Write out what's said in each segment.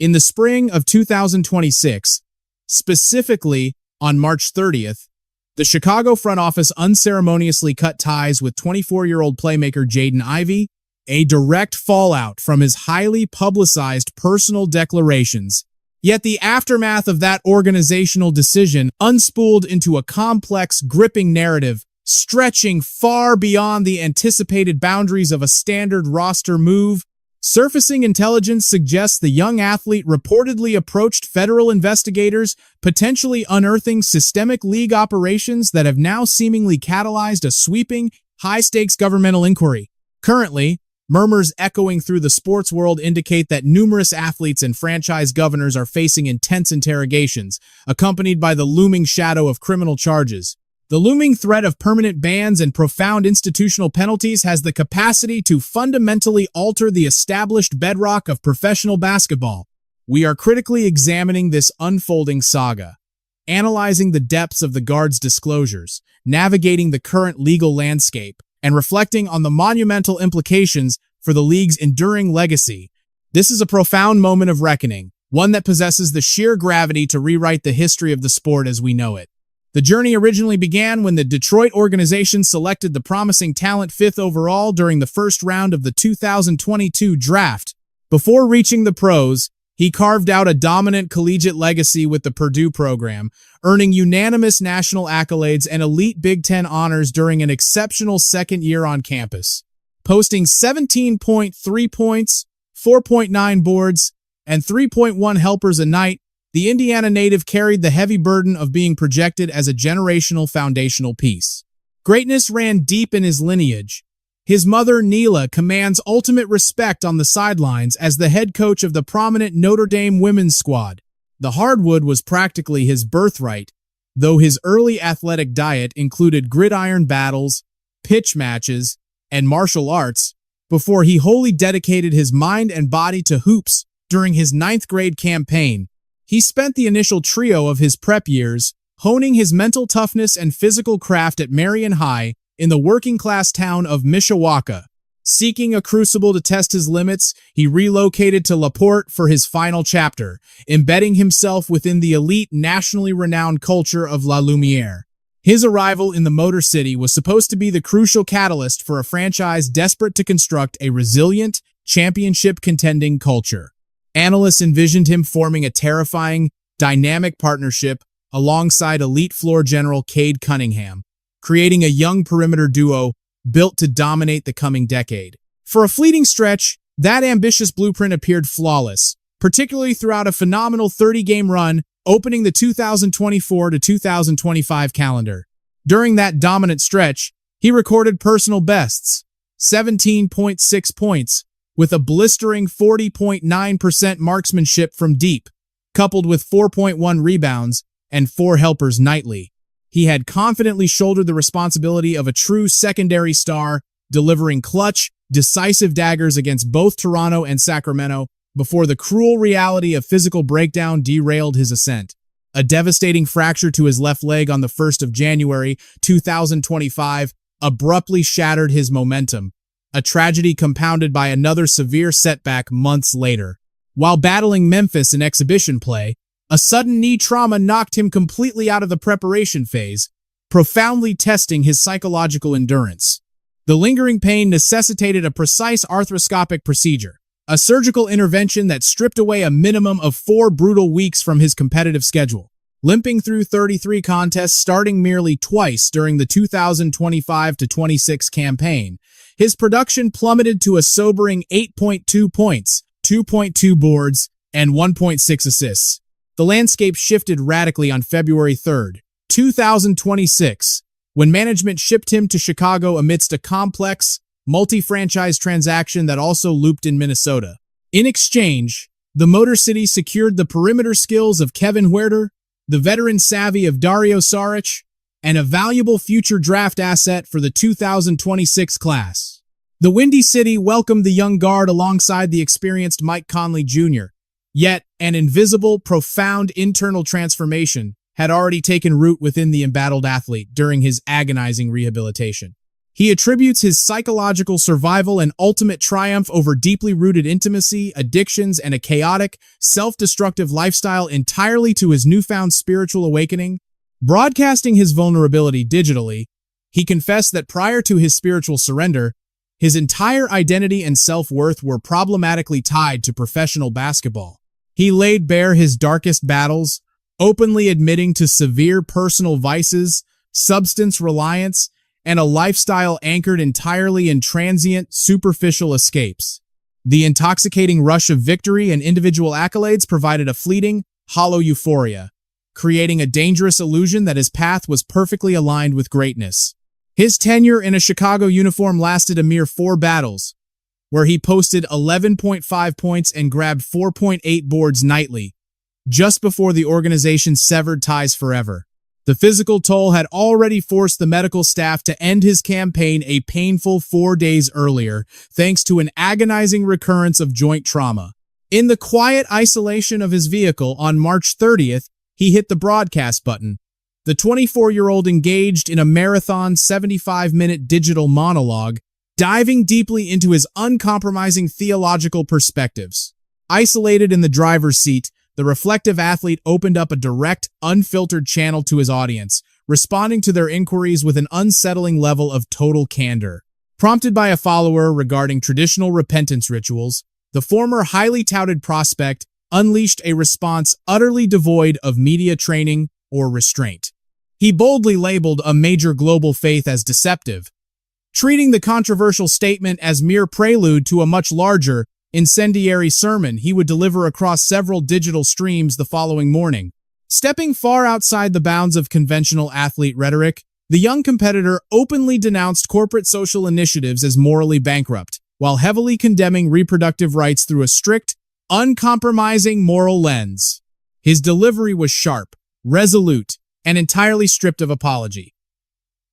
In the spring of 2026, specifically on March 30th, the Chicago front office unceremoniously cut ties with 24-year-old playmaker Jaden Ivey, a direct fallout from his highly publicized personal declarations. Yet the aftermath of that organizational decision unspooled into a complex, gripping narrative stretching far beyond the anticipated boundaries of a standard roster move. Surfacing intelligence suggests the young athlete reportedly approached federal investigators, potentially unearthing systemic league operations that have now seemingly catalyzed a sweeping, high-stakes governmental inquiry. Currently, murmurs echoing through the sports world indicate that numerous athletes and franchise governors are facing intense interrogations, accompanied by the looming shadow of criminal charges. The looming threat of permanent bans and profound institutional penalties has the capacity to fundamentally alter the established bedrock of professional basketball. We are critically examining this unfolding saga, analyzing the depths of the guard's disclosures, navigating the current legal landscape, and reflecting on the monumental implications for the league's enduring legacy. This is a profound moment of reckoning, one that possesses the sheer gravity to rewrite the history of the sport as we know it. The journey originally began when the Detroit organization selected the promising talent 5th overall during the first round of the 2022 draft. Before reaching the pros, he carved out a dominant collegiate legacy with the Purdue program, earning unanimous national accolades and elite Big Ten honors during an exceptional second year on campus. Posting 17.3 points, 4.9 boards, and 3.1 helpers a night, the Indiana native carried the heavy burden of being projected as a generational foundational piece. Greatness ran deep in his lineage. His mother, Neela, commands ultimate respect on the sidelines as the head coach of the prominent Notre Dame women's squad. The hardwood was practically his birthright, though his early athletic diet included gridiron battles, pitch matches, and martial arts, before he wholly dedicated his mind and body to hoops during his 9th grade campaign. He spent the initial trio of his prep years honing his mental toughness and physical craft at Marion High in the working-class town of Mishawaka. Seeking a crucible to test his limits, he relocated to LaPorte for his final chapter, embedding himself within the elite, nationally renowned culture of La Lumiere. His arrival in the Motor City was supposed to be the crucial catalyst for a franchise desperate to construct a resilient, championship-contending culture. Analysts envisioned him forming a terrifying, dynamic partnership alongside elite floor general Cade Cunningham, creating a young perimeter duo built to dominate the coming decade. For a fleeting stretch, that ambitious blueprint appeared flawless, particularly throughout a phenomenal 30-game run opening the 2024 to 2025 calendar. During that dominant stretch, he recorded personal bests, 17.6 points, with a blistering 40.9% marksmanship from deep, coupled with 4.1 rebounds and 4 helpers nightly. He had confidently shouldered the responsibility of a true secondary star, delivering clutch, decisive daggers against both Toronto and Sacramento before the cruel reality of physical breakdown derailed his ascent. A devastating fracture to his left leg on the 1st of January, 2025, abruptly shattered his momentum, a tragedy compounded by another severe setback months later. While battling Memphis in exhibition play, a sudden knee trauma knocked him completely out of the preparation phase, profoundly testing his psychological endurance. The lingering pain necessitated a precise arthroscopic procedure, a surgical intervention that stripped away a minimum of 4 brutal weeks from his competitive schedule. Limping through 33 contests starting merely twice during the 2025-26 campaign, his production plummeted to a sobering 8.2 points, 2.2 boards, and 1.6 assists. The landscape shifted radically on February 3, 2026, when management shipped him to Chicago amidst a complex, multi-franchise transaction that also looped in Minnesota. In exchange, the Motor City secured the perimeter skills of Kevin Huerter, the veteran savvy of Dario Saric, and a valuable future draft asset for the 2026 class. The Windy City welcomed the young guard alongside the experienced Mike Conley Jr., yet an invisible, profound internal transformation had already taken root within the embattled athlete during his agonizing rehabilitation. He attributes his psychological survival and ultimate triumph over deeply rooted intimacy, addictions, and a chaotic, self-destructive lifestyle entirely to his newfound spiritual awakening. Broadcasting his vulnerability digitally, he confessed that prior to his spiritual surrender, his entire identity and self-worth were problematically tied to professional basketball. He laid bare his darkest battles, openly admitting to severe personal vices, substance reliance, and a lifestyle anchored entirely in transient, superficial escapes. The intoxicating rush of victory and individual accolades provided a fleeting, hollow euphoria, creating a dangerous illusion that his path was perfectly aligned with greatness. His tenure in a Chicago uniform lasted a mere 4 battles, where he posted 11.5 points and grabbed 4.8 boards nightly, just before the organization severed ties forever. The physical toll had already forced the medical staff to end his campaign a painful 4 days earlier, thanks to an agonizing recurrence of joint trauma. In the quiet isolation of his vehicle on March 30th, he hit the broadcast button. The 24-year-old engaged in a marathon 75-minute digital monologue, diving deeply into his uncompromising theological perspectives. Isolated in the driver's seat, the reflective athlete opened up a direct, unfiltered channel to his audience, responding to their inquiries with an unsettling level of total candor. Prompted by a follower regarding traditional repentance rituals, the former highly touted prospect unleashed a response utterly devoid of media training or restraint. He boldly labeled a major global faith as deceptive, treating the controversial statement as mere prelude to a much larger, incendiary sermon he would deliver across several digital streams the following morning. Stepping far outside the bounds of conventional athlete rhetoric, the young competitor openly denounced corporate social initiatives as morally bankrupt, while heavily condemning reproductive rights through a strict, uncompromising moral lens. His delivery was sharp, resolute, and entirely stripped of apology.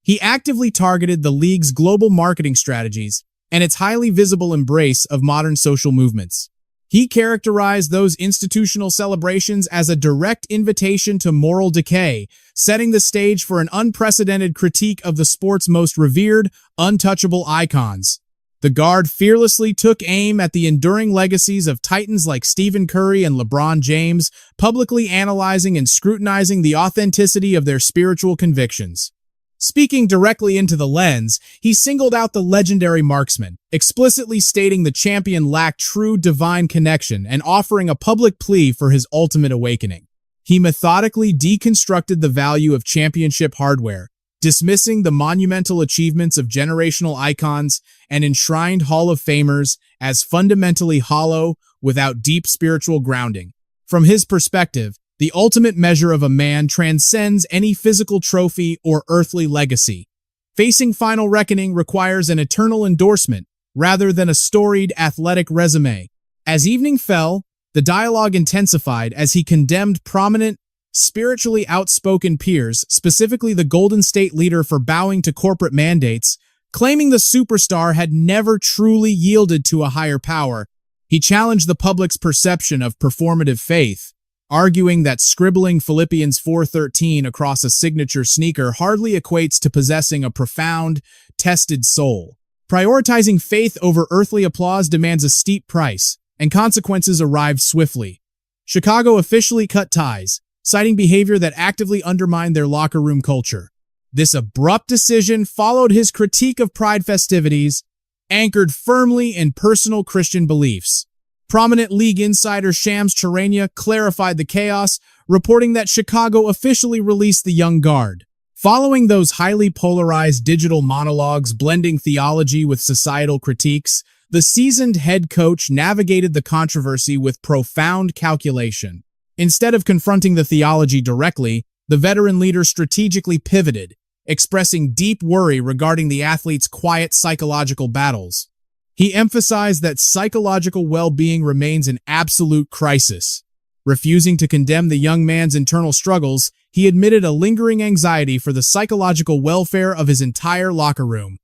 He actively targeted the league's global marketing strategies and its highly visible embrace of modern social movements. He characterized those institutional celebrations as a direct invitation to moral decay, setting the stage for an unprecedented critique of the sport's most revered, untouchable icons. The guard fearlessly took aim at the enduring legacies of titans like Stephen Curry and LeBron James, publicly analyzing and scrutinizing the authenticity of their spiritual convictions. Speaking directly into the lens, he singled out the legendary marksman, explicitly stating the champion lacked true divine connection and offering a public plea for his ultimate awakening. He methodically deconstructed the value of championship hardware, dismissing the monumental achievements of generational icons and enshrined Hall of Famers as fundamentally hollow without deep spiritual grounding. From his perspective, the ultimate measure of a man transcends any physical trophy or earthly legacy. Facing final reckoning requires an eternal endorsement rather than a storied athletic resume. As evening fell, the dialogue intensified as he condemned prominent, spiritually outspoken peers, specifically the Golden State leader, for bowing to corporate mandates, claiming the superstar had never truly yielded to a higher power. He challenged the public's perception of performative faith, arguing that scribbling Philippians 4:13 across a signature sneaker hardly equates to possessing a profound, tested soul. Prioritizing faith over earthly applause demands a steep price, and consequences arrived swiftly. Chicago officially cut ties, citing behavior that actively undermined their locker room culture. This abrupt decision followed his critique of Pride festivities, anchored firmly in personal Christian beliefs. Prominent league insider Shams Charania clarified the chaos, reporting that Chicago officially released the young guard. Following those highly polarized digital monologues blending theology with societal critiques, the seasoned head coach navigated the controversy with profound calculation. Instead of confronting the theology directly, the veteran leader strategically pivoted, expressing deep worry regarding the athlete's quiet psychological battles. He emphasized that psychological well-being remains an absolute crisis. Refusing to condemn the young man's internal struggles, he admitted a lingering anxiety for the psychological welfare of his entire locker room.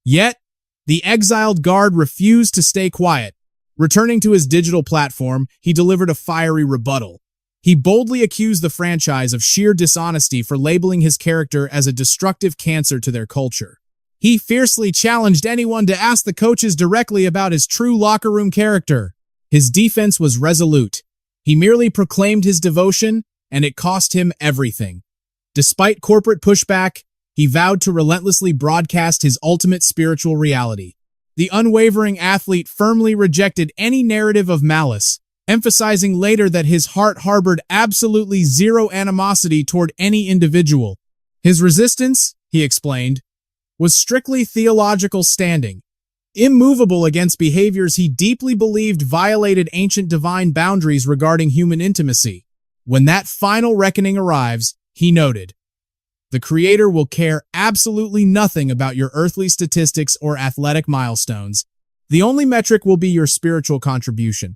Yet, the exiled guard refused to stay quiet. Returning to his digital platform, he delivered a fiery rebuttal. He boldly accused the franchise of sheer dishonesty for labeling his character as a destructive cancer to their culture. He fiercely challenged anyone to ask the coaches directly about his true locker room character. His defense was resolute. He merely proclaimed his devotion, and it cost him everything. Despite corporate pushback, he vowed to relentlessly broadcast his ultimate spiritual reality. The unwavering athlete firmly rejected any narrative of malice, emphasizing later that his heart harbored absolutely zero animosity toward any individual. His resistance, he explained, was strictly theological standing, immovable against behaviors he deeply believed violated ancient divine boundaries regarding human intimacy. When that final reckoning arrives, he noted, "The Creator will care absolutely nothing about your earthly statistics or athletic milestones. The only metric will be your spiritual contribution."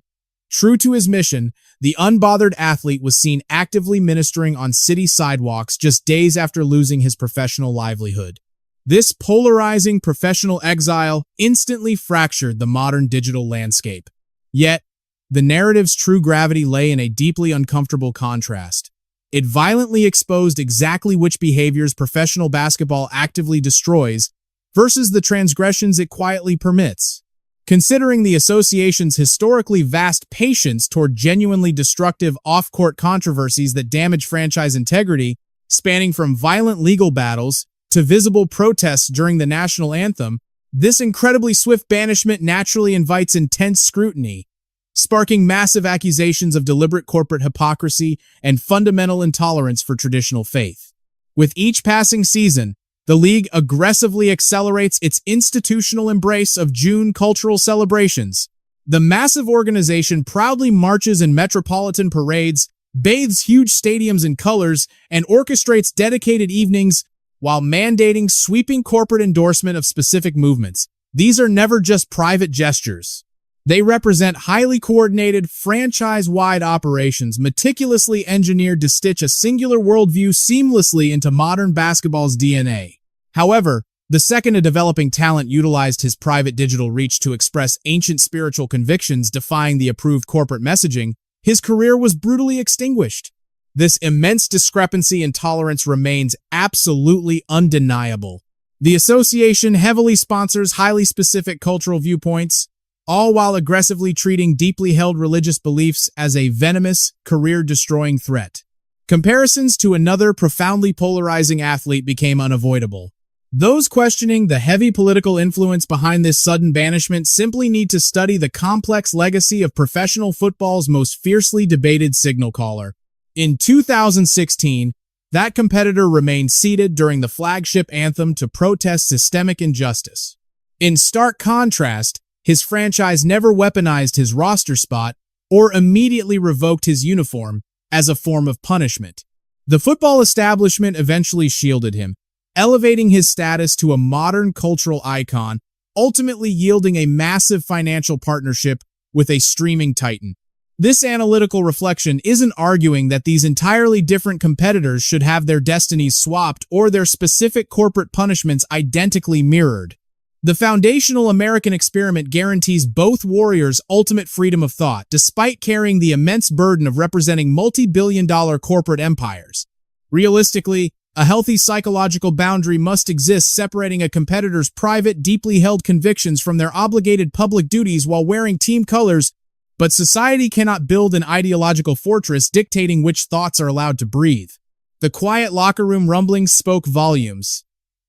True to his mission, the unbothered athlete was seen actively ministering on city sidewalks just days after losing his professional livelihood. This polarizing professional exile instantly fractured the modern digital landscape. Yet, the narrative's true gravity lay in a deeply uncomfortable contrast. It violently exposed exactly which behaviors professional basketball actively destroys versus the transgressions it quietly permits. Considering the association's historically vast patience toward genuinely destructive off-court controversies that damage franchise integrity, spanning from violent legal battles to visible protests during the national anthem, this incredibly swift banishment naturally invites intense scrutiny, sparking massive accusations of deliberate corporate hypocrisy and fundamental intolerance for traditional faith. With each passing season, the league aggressively accelerates its institutional embrace of June cultural celebrations. The massive organization proudly marches in metropolitan parades, bathes huge stadiums in colors, and orchestrates dedicated evenings while mandating sweeping corporate endorsement of specific movements. These are never just private gestures. They represent highly coordinated, franchise-wide operations meticulously engineered to stitch a singular worldview seamlessly into modern basketball's DNA. However, the second a developing talent utilized his private digital reach to express ancient spiritual convictions defying the approved corporate messaging, his career was brutally extinguished. This immense discrepancy in tolerance remains absolutely undeniable. The association heavily sponsors highly specific cultural viewpoints, all while aggressively treating deeply held religious beliefs as a venomous, career-destroying threat. Comparisons to another profoundly polarizing athlete became unavoidable. Those questioning the heavy political influence behind this sudden banishment simply need to study the complex legacy of professional football's most fiercely debated signal caller. In 2016, that competitor remained seated during the flagship anthem to protest systemic injustice. In stark contrast, his franchise never weaponized his roster spot or immediately revoked his uniform as a form of punishment. The football establishment eventually shielded him, elevating his status to a modern cultural icon, ultimately yielding a massive financial partnership with a streaming titan. This analytical reflection isn't arguing that these entirely different competitors should have their destinies swapped or their specific corporate punishments identically mirrored. The foundational American experiment guarantees both warriors ultimate freedom of thought, despite carrying the immense burden of representing multi-billion-dollar corporate empires. Realistically, a healthy psychological boundary must exist separating a competitor's private, deeply held convictions from their obligated public duties while wearing team colors, but society cannot build an ideological fortress dictating which thoughts are allowed to breathe. The quiet locker room rumblings spoke volumes.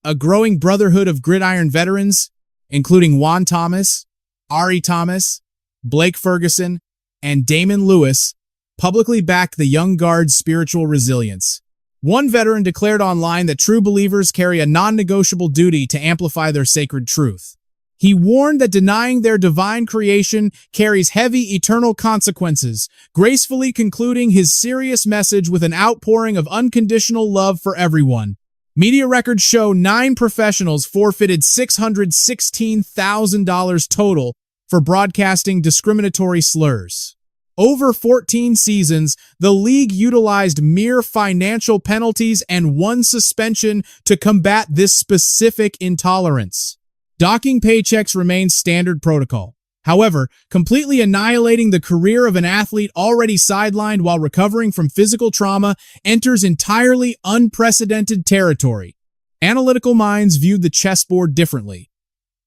A growing brotherhood of gridiron veterans, including Juan Thomas, Ari Thomas, Blake Ferguson, and Damon Lewis, publicly backed the young guard's spiritual resilience. One veteran declared online that true believers carry a non-negotiable duty to amplify their sacred truth. He warned that denying their divine creation carries heavy eternal consequences, gracefully concluding his serious message with an outpouring of unconditional love for everyone. Media records show 9 professionals forfeited $616,000 total for broadcasting discriminatory slurs. Over 14 seasons, the league utilized mere financial penalties and 1 suspension to combat this specific intolerance. Docking paychecks remains standard protocol. However, completely annihilating the career of an athlete already sidelined while recovering from physical trauma enters entirely unprecedented territory. Analytical minds viewed the chessboard differently.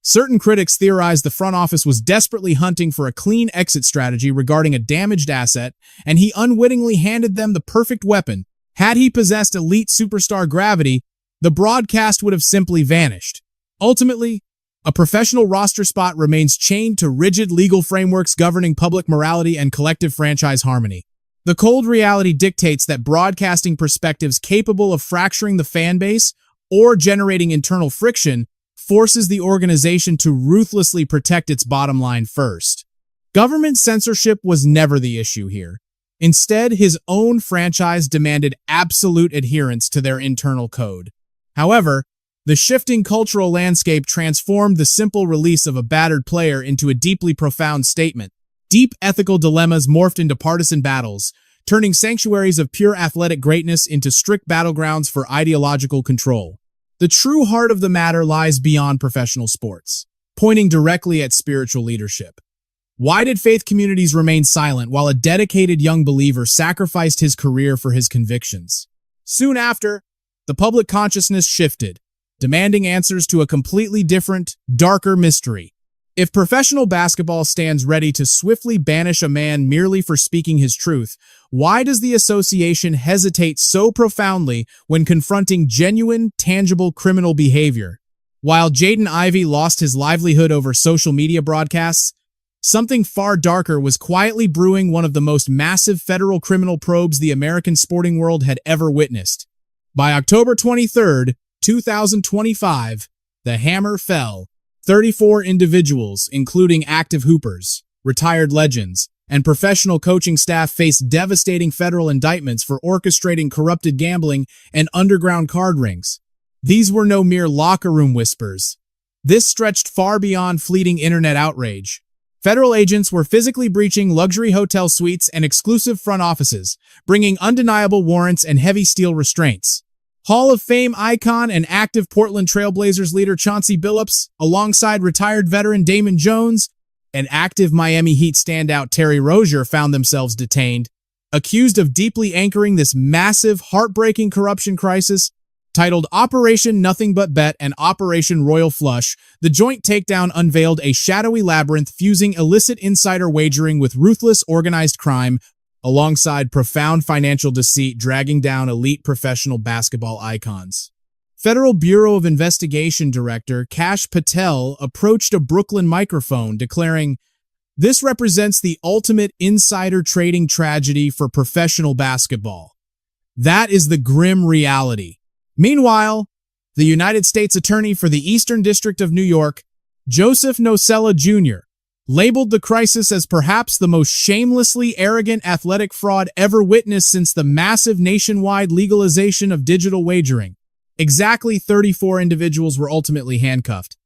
Certain critics theorized the front office was desperately hunting for a clean exit strategy regarding a damaged asset, and he unwittingly handed them the perfect weapon. Had he possessed elite superstar gravity, the broadcast would have simply vanished. Ultimately, a professional roster spot remains chained to rigid legal frameworks governing public morality and collective franchise harmony. The cold reality dictates that broadcasting perspectives capable of fracturing the fan base or generating internal friction forces the organization to ruthlessly protect its bottom line first. Government censorship was never the issue here. Instead, his own franchise demanded absolute adherence to their internal code. However, the shifting cultural landscape transformed the simple release of a battered player into a deeply profound statement. Deep ethical dilemmas morphed into partisan battles, turning sanctuaries of pure athletic greatness into strict battlegrounds for ideological control. The true heart of the matter lies beyond professional sports, pointing directly at spiritual leadership. Why did faith communities remain silent while a dedicated young believer sacrificed his career for his convictions? Soon after, the public consciousness shifted, demanding answers to a completely different, darker mystery. If professional basketball stands ready to swiftly banish a man merely for speaking his truth, why does the association hesitate so profoundly when confronting genuine, tangible criminal behavior? While Jaden Ivey lost his livelihood over social media broadcasts, something far darker was quietly brewing one of the most massive federal criminal probes the American sporting world had ever witnessed. By October 23, 2025, the hammer fell. 34 individuals, including active hoopers, retired legends, and professional coaching staff faced devastating federal indictments for orchestrating corrupted gambling and underground card rings. These were no mere locker room whispers. This stretched far beyond fleeting internet outrage. Federal agents were physically breaching luxury hotel suites and exclusive front offices, bringing undeniable warrants and heavy steel restraints. Hall of Fame icon and active Portland Trail Blazers leader Chauncey Billups, alongside retired veteran Damon Jones, and active Miami Heat standout Terry Rozier found themselves detained, accused of deeply anchoring this massive, heartbreaking corruption crisis. Titled Operation Nothing But Bet and Operation Royal Flush, the joint takedown unveiled a shadowy labyrinth fusing illicit insider wagering with ruthless organized crime, alongside profound financial deceit dragging down elite professional basketball icons. Federal Bureau of Investigation Director Kash Patel approached a Brooklyn microphone declaring, "This represents the ultimate insider trading tragedy for professional basketball. That is the grim reality." Meanwhile, the United States Attorney for the Eastern District of New York, Joseph Nocella Jr., labeled the crisis as perhaps the most shamelessly arrogant athletic fraud ever witnessed since the massive nationwide legalization of digital wagering. Exactly 34 individuals were ultimately handcuffed,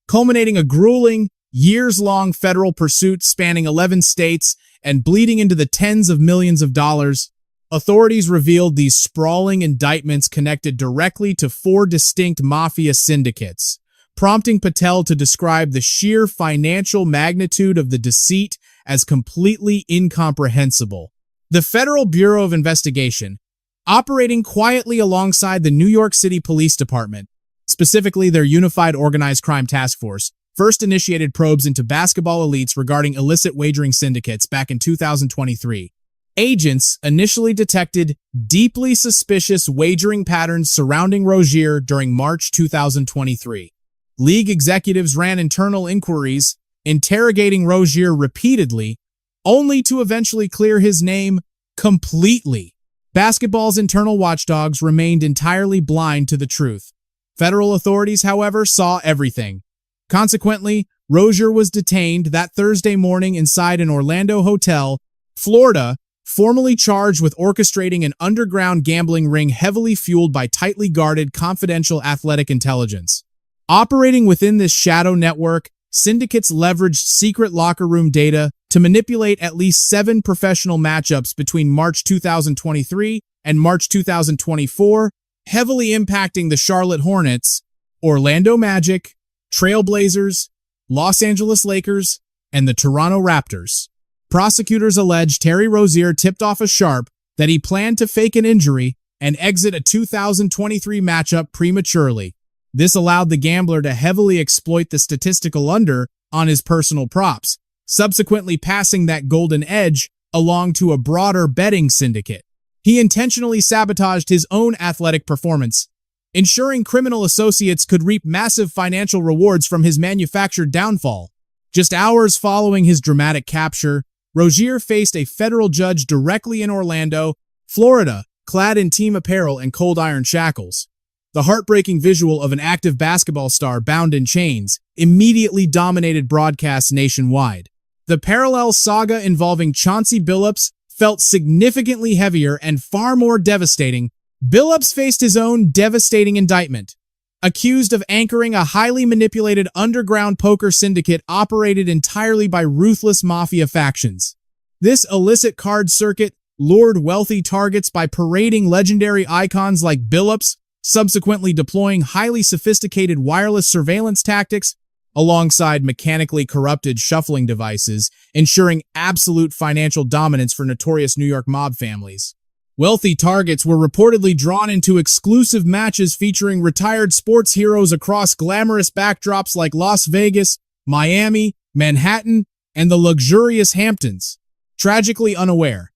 culminating a grueling, years-long federal pursuit spanning 11 states and bleeding into the tens of millions of dollars. Authorities revealed these sprawling indictments connected directly to 4 distinct mafia syndicates, prompting Patel to describe the sheer financial magnitude of the deceit as completely incomprehensible. The Federal Bureau of Investigation, operating quietly alongside the New York City Police Department, specifically their Unified Organized Crime Task Force, first initiated probes into basketball elites regarding illicit wagering syndicates back in 2023. Agents initially detected deeply suspicious wagering patterns surrounding Rozier during March 2023. League executives ran internal inquiries, interrogating Rozier repeatedly, only to eventually clear his name completely. Basketball's internal watchdogs remained entirely blind to the truth. Federal authorities, however, saw everything. Consequently, Rozier was detained that Thursday morning inside an Orlando hotel, Florida, formally charged with orchestrating an underground gambling ring heavily fueled by tightly guarded confidential athletic intelligence. Operating within this shadow network, syndicates leveraged secret locker room data to manipulate at least 7 professional matchups between March 2023 and March 2024, heavily impacting the Charlotte Hornets, Orlando Magic, Trail Blazers, Los Angeles Lakers, and the Toronto Raptors. Prosecutors allege Terry Rozier tipped off a sharp that he planned to fake an injury and exit a 2023 matchup prematurely. This allowed the gambler to heavily exploit the statistical under on his personal props, subsequently passing that golden edge along to a broader betting syndicate. He intentionally sabotaged his own athletic performance, ensuring criminal associates could reap massive financial rewards from his manufactured downfall. Just hours following his dramatic capture, Rozier faced a federal judge directly in Orlando, Florida, clad in team apparel and cold iron shackles. The heartbreaking visual of an active basketball star bound in chains immediately dominated broadcasts nationwide. The parallel saga involving Chauncey Billups felt significantly heavier and far more devastating. Billups faced his own devastating indictment, accused of anchoring a highly manipulated underground poker syndicate operated entirely by ruthless mafia factions. This illicit card circuit lured wealthy targets by parading legendary icons like Billups, subsequently deploying highly sophisticated wireless surveillance tactics alongside mechanically corrupted shuffling devices, ensuring absolute financial dominance for notorious New York mob families. Wealthy targets were reportedly drawn into exclusive matches featuring retired sports heroes across glamorous backdrops like Las Vegas, Miami, Manhattan, and the luxurious Hamptons. Tragically unaware,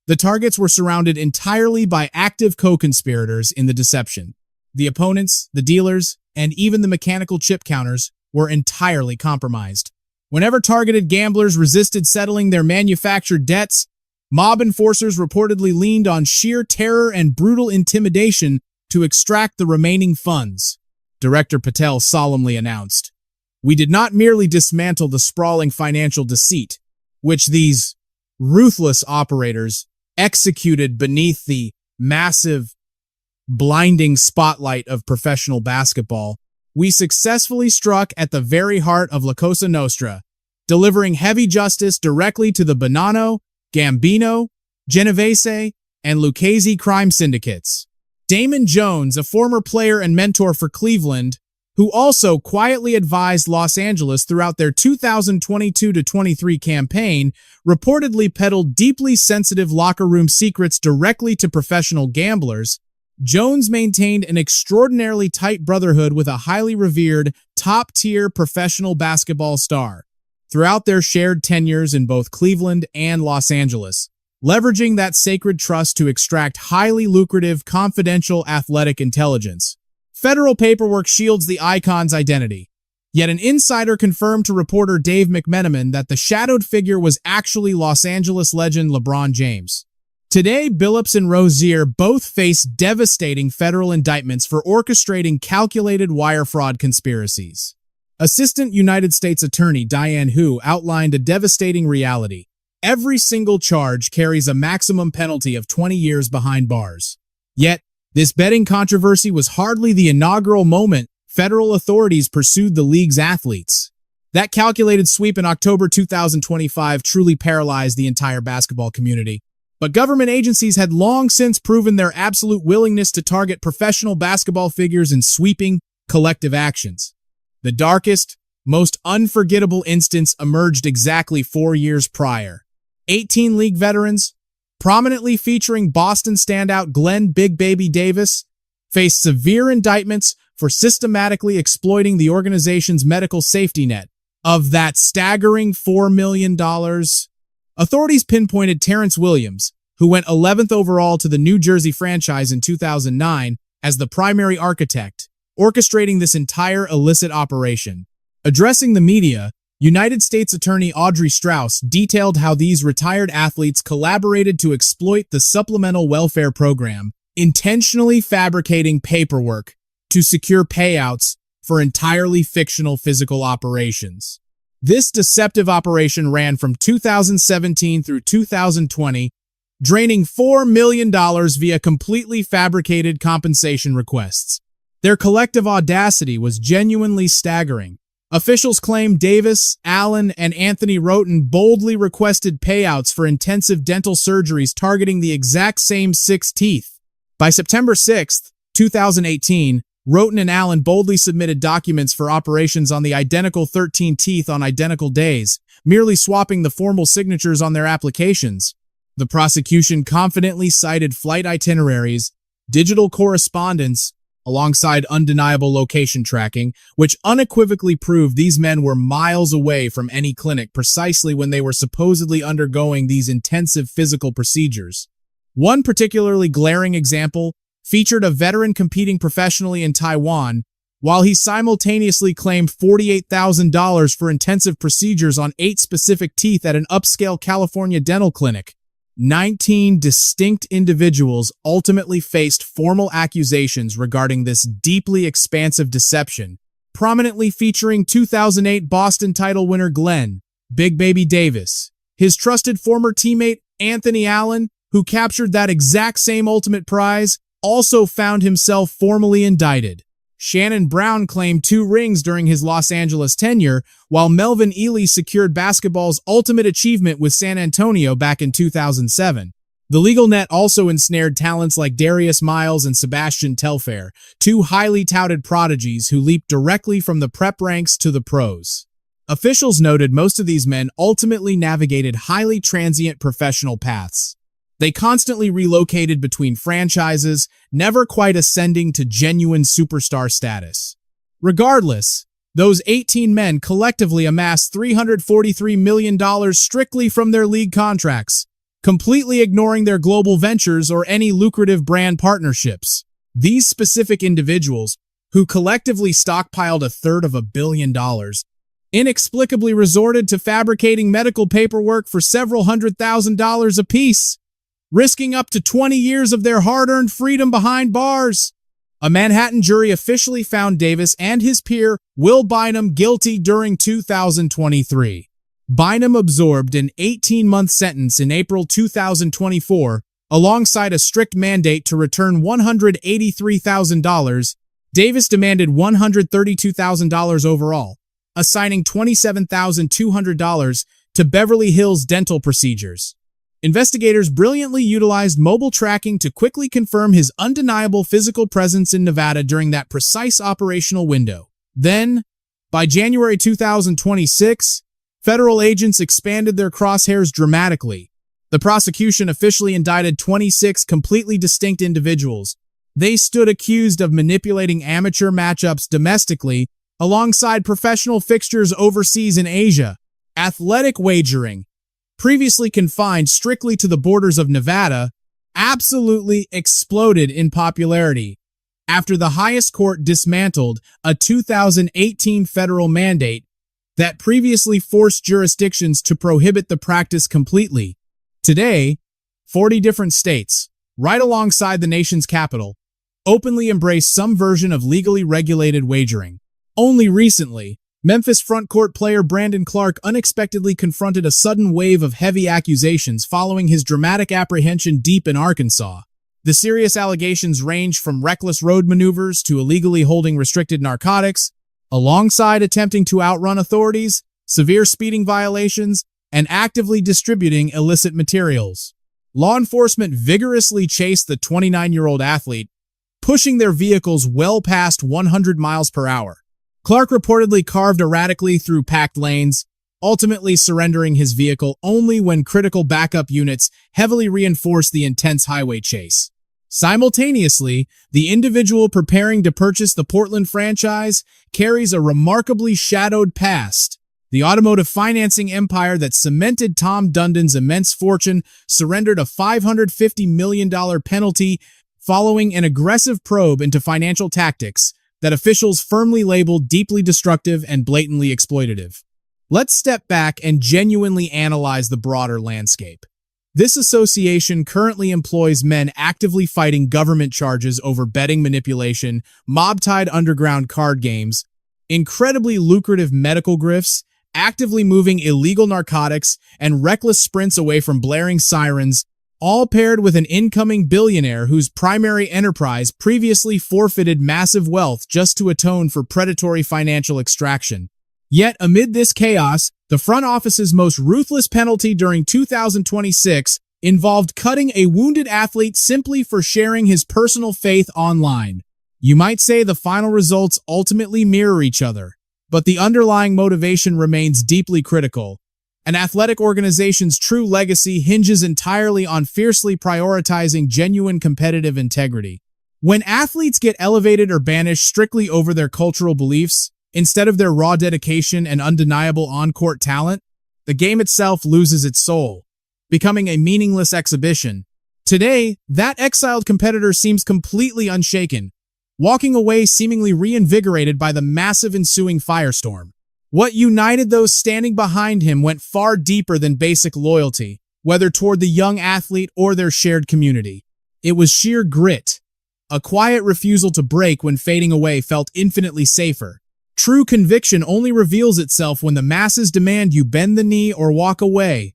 the targets were surrounded entirely by active co-conspirators in the deception. The opponents, the dealers, and even the mechanical chip counters were entirely compromised. Whenever targeted gamblers resisted settling their manufactured debts, mob enforcers reportedly leaned on sheer terror and brutal intimidation to extract the remaining funds. Director Patel solemnly announced, "We did not merely dismantle the sprawling financial deceit, which these ruthless operators executed beneath the massive, blinding spotlight of professional basketball. We successfully struck at the very heart of La Cosa Nostra, delivering heavy justice directly to the Bonanno, Gambino, Genovese, and Lucchese crime syndicates." Damon Jones, a former player and mentor for Cleveland, who also quietly advised Los Angeles throughout their 2022-23 campaign, reportedly peddled deeply sensitive locker room secrets directly to professional gamblers. Jones maintained an extraordinarily tight brotherhood with a highly revered, top-tier professional basketball star throughout their shared tenures in both Cleveland and Los Angeles, leveraging that sacred trust to extract highly lucrative, confidential athletic intelligence. Federal paperwork shields the icon's identity, yet an insider confirmed to reporter Dave McMenamin that the shadowed figure was actually Los Angeles legend LeBron James. Today, Billups and Rozier both face devastating federal indictments for orchestrating calculated wire fraud conspiracies. Assistant United States Attorney Diane Hu outlined a devastating reality. Every single charge carries a maximum penalty of 20 years behind bars. Yet, this betting controversy was hardly the inaugural moment federal authorities pursued the league's athletes. That calculated sweep in October 2025 truly paralyzed the entire basketball community. But government agencies had long since proven their absolute willingness to target professional basketball figures in sweeping, collective actions. The darkest, most unforgettable instance emerged exactly 4 years prior. 18 league veterans, prominently featuring Boston standout Glenn Big Baby Davis, faced severe indictments for systematically exploiting the organization's medical safety net. Of that staggering $4 million, authorities pinpointed Terrence Williams, who went 11th overall to the New Jersey franchise in 2009, as the primary architect, orchestrating this entire illicit operation. Addressing the media, United States Attorney Audrey Strauss detailed how these retired athletes collaborated to exploit the Supplemental Welfare Program, intentionally fabricating paperwork to secure payouts for entirely fictional physical operations. This deceptive operation ran from 2017 through 2020, draining $4 million via completely fabricated compensation requests. Their collective audacity was genuinely staggering. Officials claim Davis, Allen, and Anthony Roten boldly requested payouts for intensive dental surgeries targeting the exact same 6 teeth. By September 6, 2018, Roten and Allen boldly submitted documents for operations on the identical 13 teeth on identical days, merely swapping the formal signatures on their applications. The prosecution confidently cited flight itineraries, digital correspondence, alongside undeniable location tracking, which unequivocally proved these men were miles away from any clinic precisely when they were supposedly undergoing these intensive physical procedures. One particularly glaring example featured a veteran competing professionally in Taiwan, while he simultaneously claimed $48,000 for intensive procedures on 8 specific teeth at an upscale California dental clinic. 19 distinct individuals ultimately faced formal accusations regarding this deeply expansive deception, prominently featuring 2008 Boston title winner Glenn "Big Baby" Davis, his trusted former teammate Anthony Allen, who captured that exact same ultimate prize, also found himself formally indicted. Shannon Brown claimed 2 rings during his Los Angeles tenure, while Melvin Ely secured basketball's ultimate achievement with San Antonio back in 2007. The legal net also ensnared talents like Darius Miles and Sebastian Telfair, 2 highly touted prodigies who leaped directly from the prep ranks to the pros. Officials noted most of these men ultimately navigated highly transient professional paths. They constantly relocated between franchises, never quite ascending to genuine superstar status. Regardless, those 18 men collectively amassed $343 million strictly from their league contracts, completely ignoring their global ventures or any lucrative brand partnerships. These specific individuals, who collectively stockpiled $250 million, inexplicably resorted to fabricating medical paperwork for several $100,000 apiece, risking up to 20 years of their hard-earned freedom behind bars. A Manhattan jury officially found Davis and his peer, Will Bynum, guilty during 2023. Bynum absorbed an 18-month sentence in April 2024, alongside a strict mandate to return $183,000. Davis demanded $132,000 overall, assigning $27,200 to Beverly Hills dental procedures. Investigators brilliantly utilized mobile tracking to quickly confirm his undeniable physical presence in Nevada during that precise operational window. Then, by January 2026, federal agents expanded their crosshairs dramatically. The prosecution officially indicted 26 completely distinct individuals. They stood accused of manipulating amateur matchups domestically alongside professional fixtures overseas in Asia. Athletic wagering, previously confined strictly to the borders of Nevada, absolutely exploded in popularity after the highest court dismantled a 2018 federal mandate that previously forced jurisdictions to prohibit the practice completely. Today, 40 different states, right alongside the nation's capital, openly embrace some version of legally regulated wagering. Only recently, Memphis frontcourt player Brandon Clark unexpectedly confronted a sudden wave of heavy accusations following his dramatic apprehension deep in Arkansas. The serious allegations range from reckless road maneuvers to illegally holding restricted narcotics, alongside attempting to outrun authorities, severe speeding violations, and actively distributing illicit materials. Law enforcement vigorously chased the 29-year-old athlete, pushing their vehicles well past 100 miles per hour. Clark reportedly carved erratically through packed lanes, ultimately surrendering his vehicle only when critical backup units heavily reinforced the intense highway chase. Simultaneously, the individual preparing to purchase the Portland franchise carries a remarkably shadowed past. The automotive financing empire that cemented Tom Dundon's immense fortune surrendered a $550 million penalty following an aggressive probe into financial tactics that officials firmly labeled deeply destructive and blatantly exploitative. Let's step back and genuinely analyze the broader landscape. This association currently employs men actively fighting government charges over betting manipulation, mob-tied underground card games, incredibly lucrative medical grifts, actively moving illegal narcotics, and reckless sprints away from blaring sirens, all paired with an incoming billionaire whose primary enterprise previously forfeited massive wealth just to atone for predatory financial extraction. Yet, amid this chaos, the front office's most ruthless penalty during 2026 involved cutting a wounded athlete simply for sharing his personal faith online. You might say the final results ultimately mirror each other, but the underlying motivation remains deeply critical. An athletic organization's true legacy hinges entirely on fiercely prioritizing genuine competitive integrity. When athletes get elevated or banished strictly over their cultural beliefs, instead of their raw dedication and undeniable on-court talent, the game itself loses its soul, becoming a meaningless exhibition. Today, that exiled competitor seems completely unshaken, walking away seemingly reinvigorated by the massive ensuing firestorm. What united those standing behind him went far deeper than basic loyalty, whether toward the young athlete or their shared community. It was sheer grit. A quiet refusal to break when fading away felt infinitely safer. True conviction only reveals itself when the masses demand you bend the knee or walk away.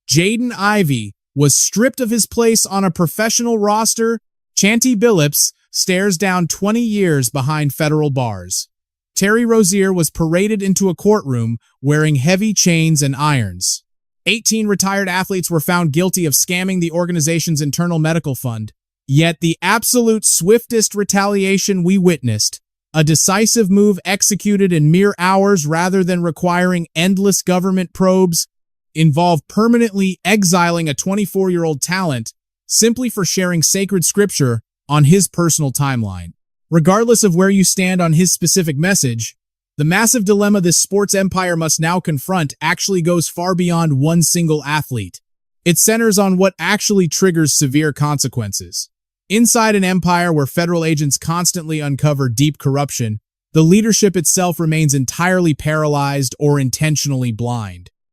Jaden Ivey was stripped of his place on a professional roster. Chauncey Billups stares down 20 years behind federal bars. Terry Rozier was paraded into a courtroom wearing heavy chains and irons. 18 retired athletes were found guilty of scamming the organization's internal medical fund. Yet the absolute swiftest retaliation we witnessed, a decisive move executed in mere hours rather than requiring endless government probes, involved permanently exiling a 24-year-old talent simply for sharing sacred scripture on his personal timeline. Regardless of where you stand on his specific message, the massive dilemma this sports empire must now confront actually goes far beyond one single athlete. It centers on what actually triggers severe consequences. Inside an empire where federal agents constantly uncover deep corruption, the leadership itself remains entirely paralyzed or intentionally blind.